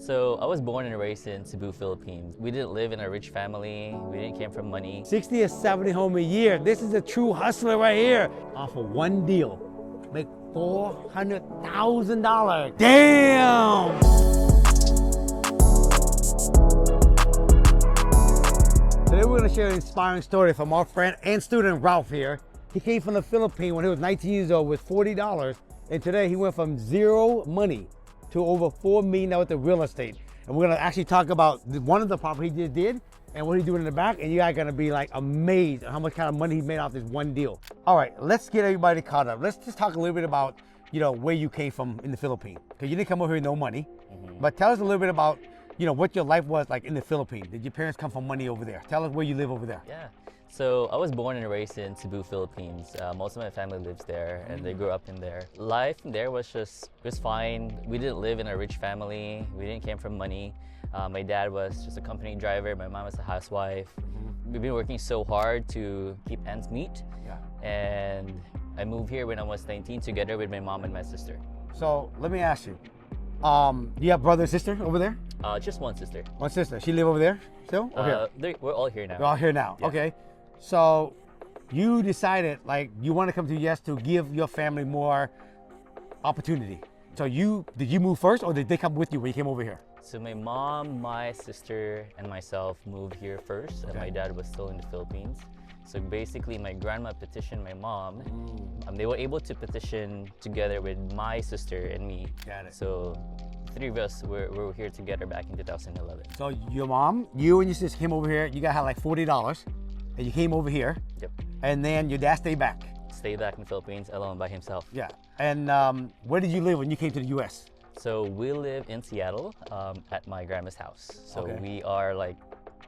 So I was born and raised in Cebu, Philippines. We didn't live in a rich family. We didn't came from money. 60 or 70 home a year. This is a true hustler right here. Off of one deal, make $400,000. Damn! Today we're going to share an inspiring story from our friend and student Ralph here. He came from the Philippines when he was 19 years old with $40, and today he went from zero money to over $4 million with the real estate. And we're gonna actually talk about one of the properties he just did and what he's doing in the back, and you guys are gonna be like amazed at how much kind of money he made off this one deal. All right, let's get everybody caught up. Let's just talk a little bit about, where you came from in the Philippines. Because you didn't come over here with no money, but tell us a little bit about, what your life was like in the Philippines. Did your parents come from money over there? Tell us where you live over there. Yeah. So I was born and raised in Cebu, Philippines. Most of my family lives there, and they grew up in there. Life there was fine. We didn't live in a rich family. We didn't came from money. My dad was just a company driver. My mom was a housewife. We've been working so hard to keep ends meet. Yeah. And I moved here when I was 19 together with my mom and my sister. So let me ask you, do you have brother and sister over there? Just one sister. One sister. She live over there still? We're all here now. We're all here now. Yeah. Okay. So you decided you want to come to the US to give your family more opportunity. So did you move first, or did they come with you when you came over here? So my mom, my sister, and myself moved here first, and my dad was still in the Philippines. So basically, my grandma petitioned my mom. They were able to petition together with my sister and me. Got it. So three of us were here together back in 2011. So your mom, you and your sister came over here. You guys had like $40, and you came over here. Yep. And then your dad stayed back. Stayed back in the Philippines alone by himself. Yeah. And where did you live when you came to the US? So we live in Seattle at my grandma's house. So we are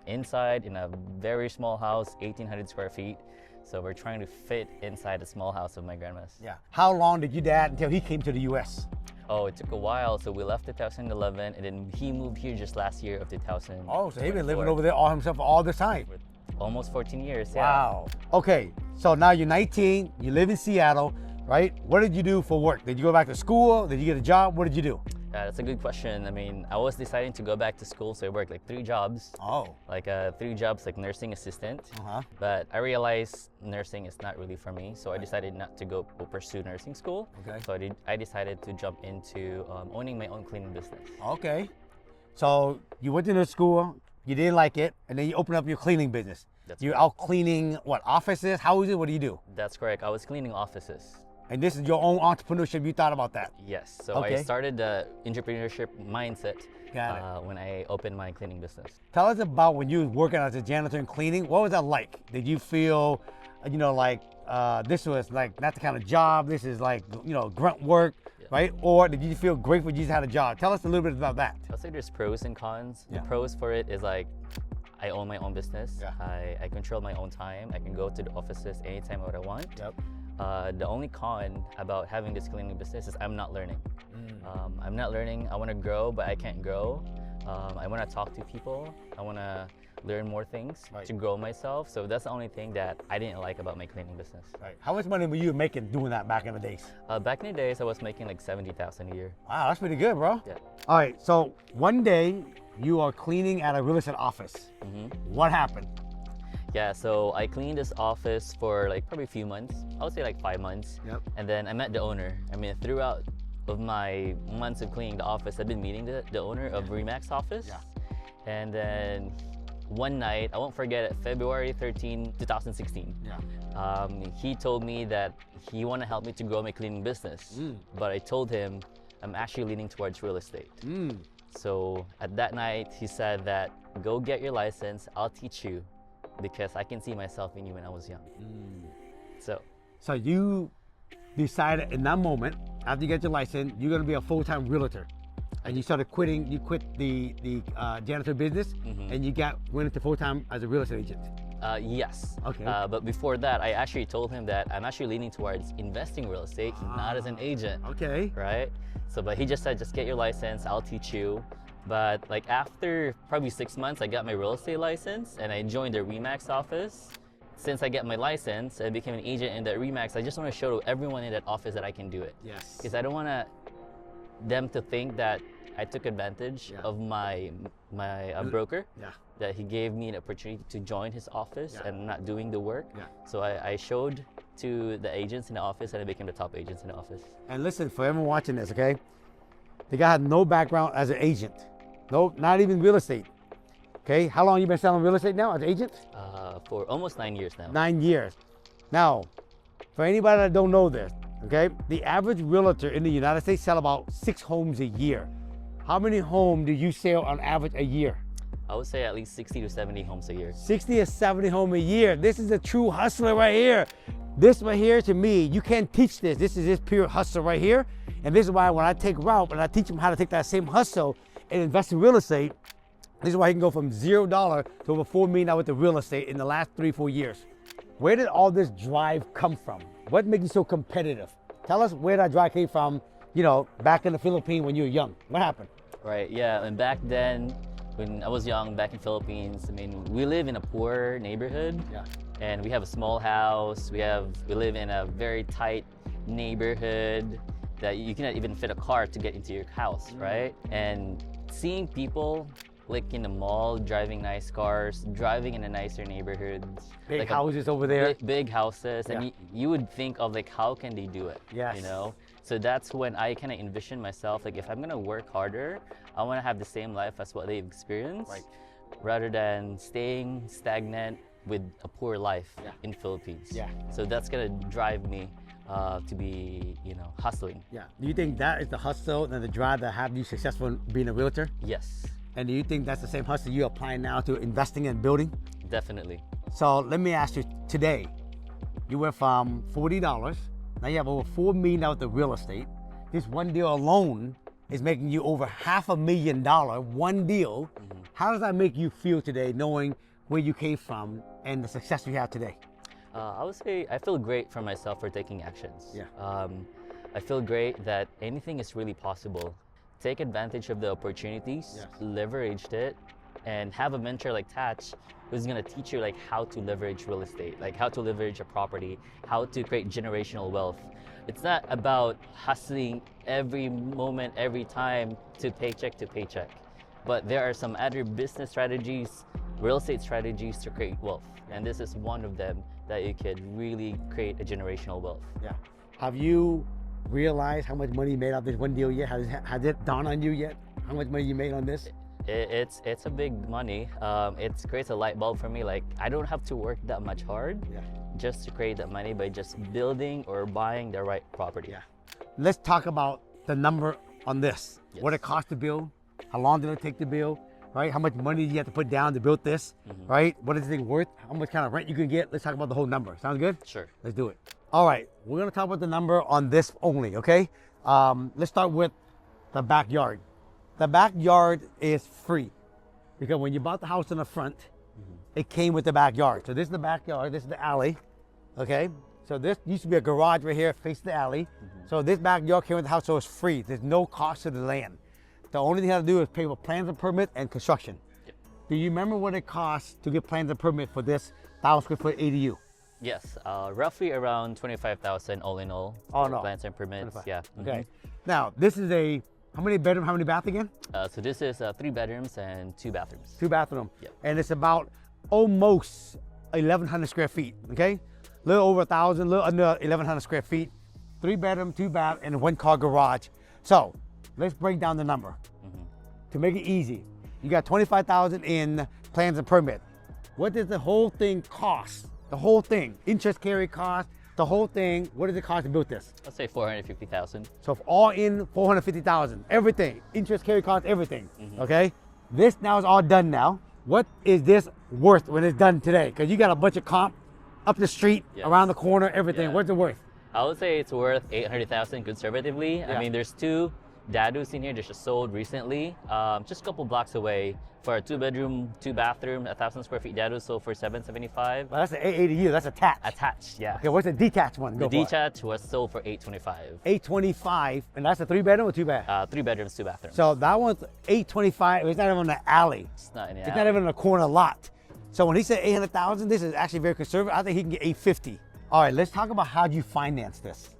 inside in a very small house, 1,800 square feet. So we're trying to fit inside the small house of my grandma's. Yeah. How long did your dad until he came to the US? Oh, it took a while. So we left 2011, and then he moved here just last year of 2000. Oh, so he's been living over there all himself all this time. Almost 14 years, yeah. Wow. Okay, so now you're 19, you live in Seattle, right? What did you do for work? Did you go back to school? Did you get a job? What did you do? That's a good question. I mean, I was deciding to go back to school, so I worked 3 jobs. Oh. 3 jobs like nursing assistant. But I realized nursing is not really for me, so I decided not to go pursue nursing school. Okay. So I decided to jump into owning my own cleaning business. Okay. So you went to nurse school, you didn't like it, and then you opened up your cleaning business. You're out cleaning, what, offices? How is it? What do you do? That's correct. I was cleaning offices. And this is your own entrepreneurship. You thought about that? Yes. So I started the entrepreneurship mindset when I opened my cleaning business. Tell us about when you were working as a janitor and cleaning. What was that like? Did you feel, this was not the kind of job, this is grunt work, right? Or did you feel grateful you just had a job? Tell us a little bit about that. I'll say there's pros and cons. The pros for it is I own my own business. Yeah. I control my own time. I can go to the offices anytime what I want. Yep. The only con about having this cleaning business is I'm not learning. I'm not learning. I want to grow, but I can't grow. I want to talk to people. I want to learn more things to grow myself. So that's the only thing that I didn't like about my cleaning business. Right. How much money were you making doing that back in the days? Back in the days, I was making $70,000 a year. Wow, that's pretty good, bro. Yeah. All right, so one day you are cleaning at a real estate office. What happened? Yeah, so I cleaned this office for probably a few months. I would say 5 months. Yep. And then I met the owner. I mean, throughout of my months of cleaning the office, I've been meeting the owner of Remax office. Yeah. And then one night, I won't forget it, February 13, 2016. Yeah. He told me that he wanted to help me to grow my cleaning business. But I told him I'm actually leaning towards real estate. So at that night, he said that go get your license, I'll teach you, because I can see myself in you when I was young. So you decided in that moment, after you get your license, you're gonna be a full-time realtor. And you started you quit the janitor business, and you went into full-time as a real estate agent. Yes. Okay. But before that, I actually told him that I'm actually leaning towards investing real estate, not as an agent. Okay. Right? So, but he just said, just get your license, I'll teach you. But after probably 6 months, I got my real estate license and I joined the Remax office. Since I got my license and became an agent in that Remax, I just want to show everyone in that office that I can do it. Yes. Because I don't want them to think that I took advantage of my broker. Yeah. That he gave me an opportunity to join his office and not doing the work. Yeah. So I showed to the agents in the office and I became the top agents in the office. And listen, for everyone watching this, okay? The guy had no background as an agent. No, not even real estate. Okay, how long you been selling real estate now as an agent? For almost 9 years now. 9 years. Now, for anybody that don't know this, okay, the average realtor in the United States sell about 6 homes a year. How many homes do you sell on average a year? I would say at least 60 to 70 homes a year. 60 or 70 homes a year. This is a true hustler right here. This right here, to me, you can't teach this. This is just pure hustle right here. And this is why when I take Ralph and I teach him how to take that same hustle and invest in real estate, this is why he can go from $0 to over $4 million with the real estate in the last 3-4 years. Where did all this drive come from? What makes you so competitive? Tell us where that drive came from, you know, back in the Philippines when you were young. What happened? Right, yeah, and back then, when I was young, back in Philippines, I mean, we live in a poor neighborhood. Yeah. And we have a small house. We live in a very tight neighborhood that you cannot even fit a car to get into your house, right? And seeing people like in the mall, driving nice cars, driving in a nicer neighborhoods. Big like houses over there. Big houses, and you would think of like, how can they do it? Yes. You know? So that's when I kind of envision myself, like if I'm gonna work harder, I wanna have the same life as what they've experienced, rather than staying stagnant with a poor life in Philippines. Yeah. So that's gonna drive me to be, you know, hustling. Yeah. Do you think that is the hustle and the drive that have you successful in being a realtor? Yes. And do you think that's the same hustle you're applying now to investing and building? Definitely. So let me ask you today, you went from $40, now you have over $4 million with the real estate. This one deal alone is making you over $500,000, one deal. How does that make you feel today knowing where you came from and the success you have today? I would say I feel great for myself for taking actions. Yeah. I feel great that anything is really possible. Take advantage of the opportunities, leveraged it, and have a mentor like Thach who's gonna teach you like how to leverage real estate, like how to leverage a property, how to create generational wealth. It's not about hustling every moment, every time to paycheck, but there are some other business strategies, real estate strategies to create wealth. And this is one of them that you could really create a generational wealth. Yeah. Have you realized how much money you made off this one deal yet? Has it dawned on you yet? How much money you made on this? It's a big money. It creates a light bulb for me. Like I don't have to work that much hard just to create that money by just building or buying the right property. Yeah. Let's talk about the number on this. What it cost to build, how long did it take to build, right? How much money do you have to put down to build this, right? What is it worth? How much kind of rent you can get? Let's talk about the whole number. Sounds good? Sure. Let's do it. All right, we're gonna talk about the number on this only, okay? Let's start with the backyard. The backyard is free because when you bought the house in the front, it came with the backyard. So this is the backyard, this is the alley, okay? So this used to be a garage right here, face the alley. So this backyard came with the house, so it's free. There's no cost to the land. The only thing you have to do is pay for plans and permit and construction. Do you remember what it costs to get plans and permit for this 1,000 square foot ADU? Yes, roughly around 25,000 all in all. Oh no. Plans and permits, 25. yeah. Okay. Now this is a, how many bedroom, how many bath again? So this is 3 bedrooms and 2 bathrooms. 2 bathroom. Yep. And it's about almost 1,100 square feet, okay? A little over 1,000, a little under 1,100 square feet. 3 bedroom, 2 bath, and a 1-car garage. So let's break down the number. To make it easy, you got 25,000 in plans and permit. What does the whole thing cost? The whole thing, interest carry cost, the whole thing, what does it cost to build this? Let's say 450,000. So if all in 450,000, everything, interest carry cost, everything, okay? This now is all done now. What is this worth when it's done today? Because you got a bunch of comp up the street, around the corner, everything. Yeah. What's it worth? I would say it's worth 800,000 conservatively. I mean, there's 2 DADUs in here that just sold recently, just a couple blocks away for a 2 bedroom, 2 bathroom, 1,000 square feet DADU sold for 775. Well, that's an ADU, that's attached. Attached, yeah. Okay, what's the detached one? The detached was sold for 825. 825, and that's a 3 bedroom or 2 bath? 3 bedrooms, 2 bathrooms. So that one's 825, it's not even on the alley. It's not in the It's alley. not even in a corner lot. So when he said 800,000, this is actually very conservative. I think he can get 850. All right, let's talk about how you finance this.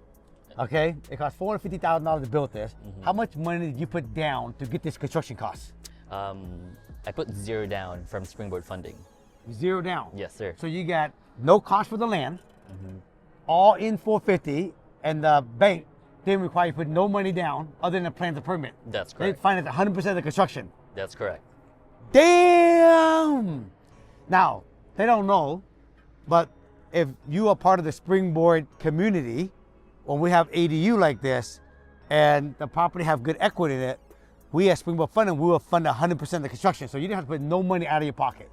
Okay, it cost $450,000 to build this. How much money did you put down to get this construction cost? I put 0 down from Springboard funding. 0 down. Yes, sir. So you got no cost for the land, all in 450, and the bank didn't require you to put no money down other than plans and permit. That's They correct. finance 100% of the construction. That's correct. Damn! Now, they don't know, but if you are part of the Springboard community, when we have ADU like this, and the property have good equity in it, we at Springboard Funding, we will fund 100% of the construction. So you didn't have to put no money out of your pocket,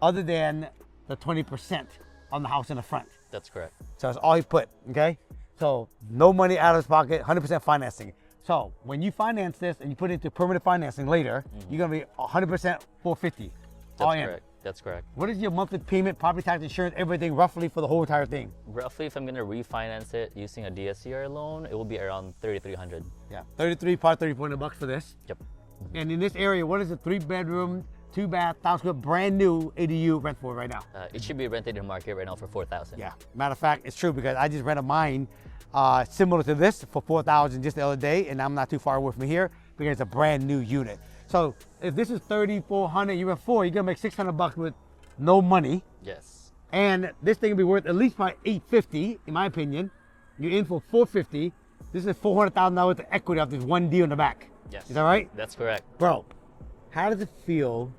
other than the 20% on the house in the front. That's correct. So that's all he put, okay? So no money out of his pocket, 100% financing. So when you finance this and you put it into permanent financing later, you're gonna be 100% 450, all That's in. correct. That's correct. What is your monthly payment, property tax, insurance, everything roughly for the whole entire thing? Roughly, if I'm gonna refinance it using a DSCR loan, it will be around 3,300. Yeah, 33, probably 3,400 bucks for this. Yep. And in this area, what is a 3-bedroom, 2-bath, 1,000 square, brand new ADU rent for right now? It should be rented in the market right now for 4,000. Yeah, matter of fact, it's true because I just rented mine similar to this for 4,000 just the other day, and I'm not too far away from here because it's a brand new unit. So if this is 3,400, you rent 4, you're gonna make 600 bucks with no money, Yes. and this thing will be worth at least by 850, in my opinion. You're in for 450. This is $400,000 worth of equity off this one deal in the back. Yes. Is that right? That's correct. Bro, how does it feel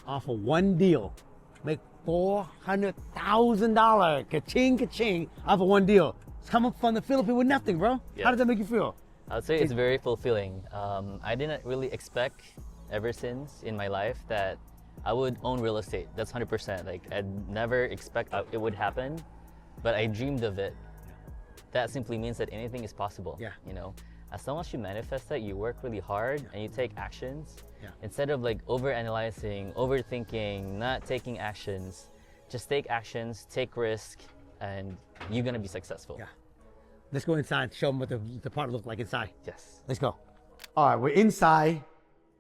off of one deal? Make $400,000, ka-ching, ka-ching, off of one deal. It's coming from the Philippines with nothing, bro. Yeah. How does that make you feel? I would say it's very fulfilling. I didn't really expect ever since in my life that I would own real estate. That's 100%. Like, I'd never expect it would happen, but I dreamed of it. That simply means that anything is possible. Yeah. You know, as long as you manifest that, you work really hard and you take actions, Yeah. instead of like overanalyzing, overthinking, not taking actions, just take actions, take risk, and you're gonna be successful. Yeah. Let's go inside, show them what the part looks like inside. Yes. Let's go. All right, we're inside.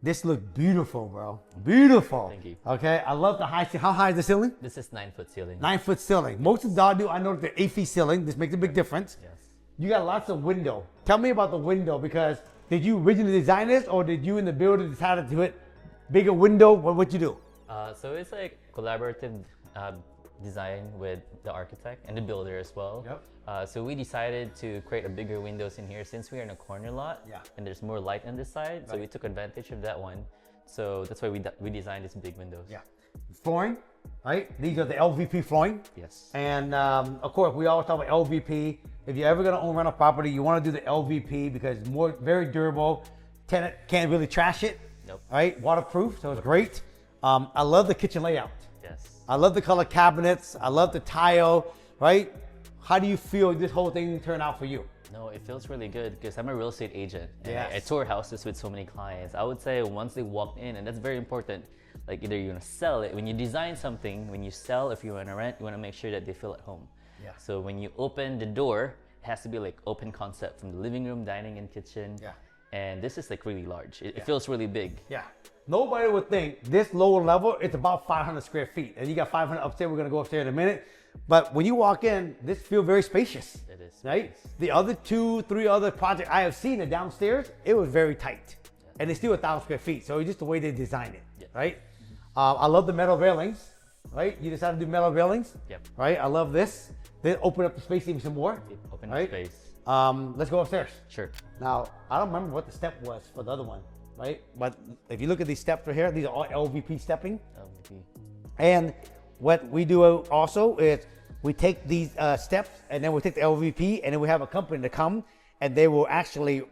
This looks beautiful, bro. Beautiful. Thank you. Okay, I love the high ceiling. How high is the ceiling? This is 9-foot ceiling. 9-foot ceiling. Most of the DADU, I know they're 8-feet ceiling. This makes a big difference. Yes. You got lots of window. Tell me about the window, because did you originally design this, or did you and the builder decided to hit bigger window? What'd you do? So it's like collaborative design with the architect and the builder as well. Yep. So we decided to create a bigger windows in here since we're in a corner lot. Yeah. And there's more light on this side, so Right. we took advantage of that one. So that's why we designed these big windows. Yeah. Flooring, right? These are the LVP flooring. Yes. And of course, we always talk about LVP. If you're ever gonna own rental property, you wanna do the LVP because it's very durable. Tenant can't really trash it. Nope. Right? Waterproof, so it's great. I love the kitchen layout. Yes. I love the color cabinets. I love the tile, right? How do you feel this whole thing turned out for you? No, it feels really good because I'm a real estate agent and Yes. I tour houses with so many clients. I would say once they walk in, and that's very important, like either you're gonna sell it, when you design something, when you sell, if you wanna rent, you wanna make sure that they feel at home. Yeah. So when you open the door, it has to be like open concept from the living room, dining, and kitchen. Yeah. And this is like really large. It feels really big. Yeah. Nobody would think this lower level, it's about 500 square feet. And you got 500 upstairs. We're going to go upstairs in a minute. But when you walk in, this feels very spacious. It is. Right? The other 2-3 other projects I have seen are downstairs, it was very tight. And it's still 1,000 square feet. So it's just the way they designed it. Yeah. Right? I love the metal railings. Right? You decided to do metal railings. Yep. Right? I love this. They open up the space even some more. Open Right? space. Let's go upstairs. Sure. Now, I don't remember what the step was for the other one, right? But if you look at these steps right here, these are all LVP stepping. LVP. And what we do also is we take these steps and then we take the LVP and then we have a company to come and they will actually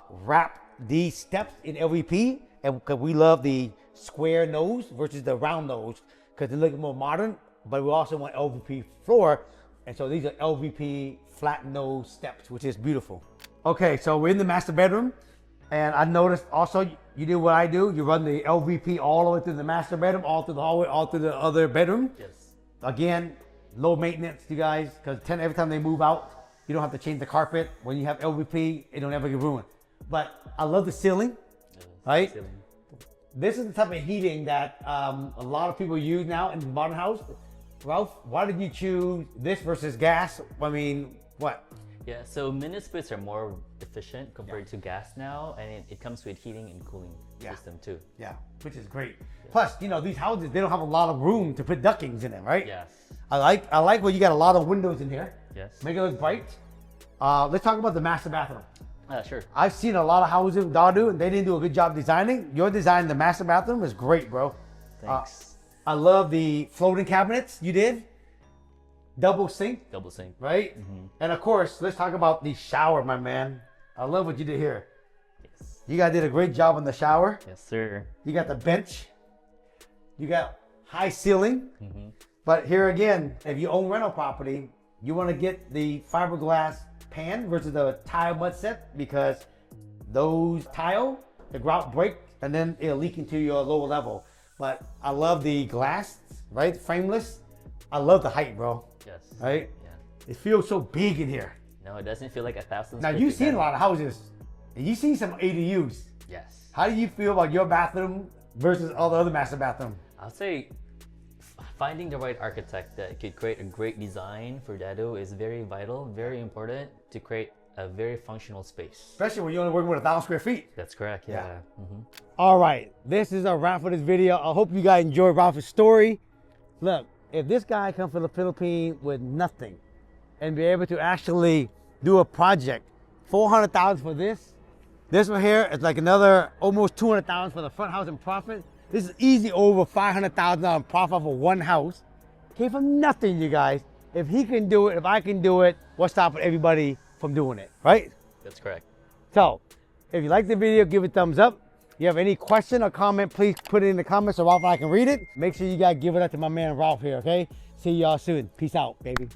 wrap these steps in LVP. And because we love the square nose versus the round nose because they look more modern, but we also want LVP floor. And so these are LVP flat nose steps, which is beautiful. Okay, so we're in the master bedroom. And I noticed also you do what I do. You run the LVP all the way through the master bedroom, all through the hallway, all through the other bedroom. Yes. Again, low maintenance, you guys, because every time they move out, you don't have to change the carpet. When you have LVP, it don't ever get ruined. But I love the ceiling, right? Ceiling. This is the type of heating that a lot of people use now in the modern house. Ralph, why did you choose this versus gas? I mean, what? Yeah, so mini splits are more efficient compared to gas now, and it comes with heating and cooling system too. Yeah, which is great. Plus, you know, these houses, they don't have a lot of room to put ductings in them, right? Yes. I like where you got a lot of windows in here. Yes. Make it look bright. Let's talk about the master bathroom. Sure. I've seen a lot of houses in DADU and they didn't do a good job designing. Your design, the master bathroom, is great, bro. Thanks. I love the floating cabinets you did. Double sink. Double sink. Right? Mm-hmm. And of course, let's talk about the shower, my man. I love what you did here. Yes. You guys did a great job on the shower. Yes, sir. You got the bench. You got high ceiling. Mm-hmm. But here again, if you own rental property, you want to get the fiberglass pan versus the tile mud set, because those tile, the grout break and then it'll leak into your lower level. But I love the glass, right? Frameless. I love the height, bro. Yes. Right? Yeah. It feels so big in here. No, it doesn't feel like 1,000. Now you've seen a lot of houses and you've seen some ADUs. Yes. How do you feel about your bathroom versus all the other master bathrooms? I'll say finding the right architect that could create a great design for DADU is very vital, very important to create a very functional space. Especially when you're only working with 1,000 square feet. That's correct, yeah. Mm-hmm. All right, this is a wrap for this video. I hope you guys enjoyed Ralph's story. Look, if this guy comes from the Philippines with nothing and be able to actually do a project, $400,000 for this one here is like another almost $200,000 for the front house in profit. This is easy over $500,000 in profit for one house. Came from nothing, you guys. If he can do it, if I can do it, what's stopping everybody from doing it, right? That's correct. So, if you like the video, give it a thumbs up. If you have any question or comment, please put it in the comments so Ralph and I can read it. Make sure you guys give it up to my man Ralph here, okay? See y'all soon. Peace out, baby.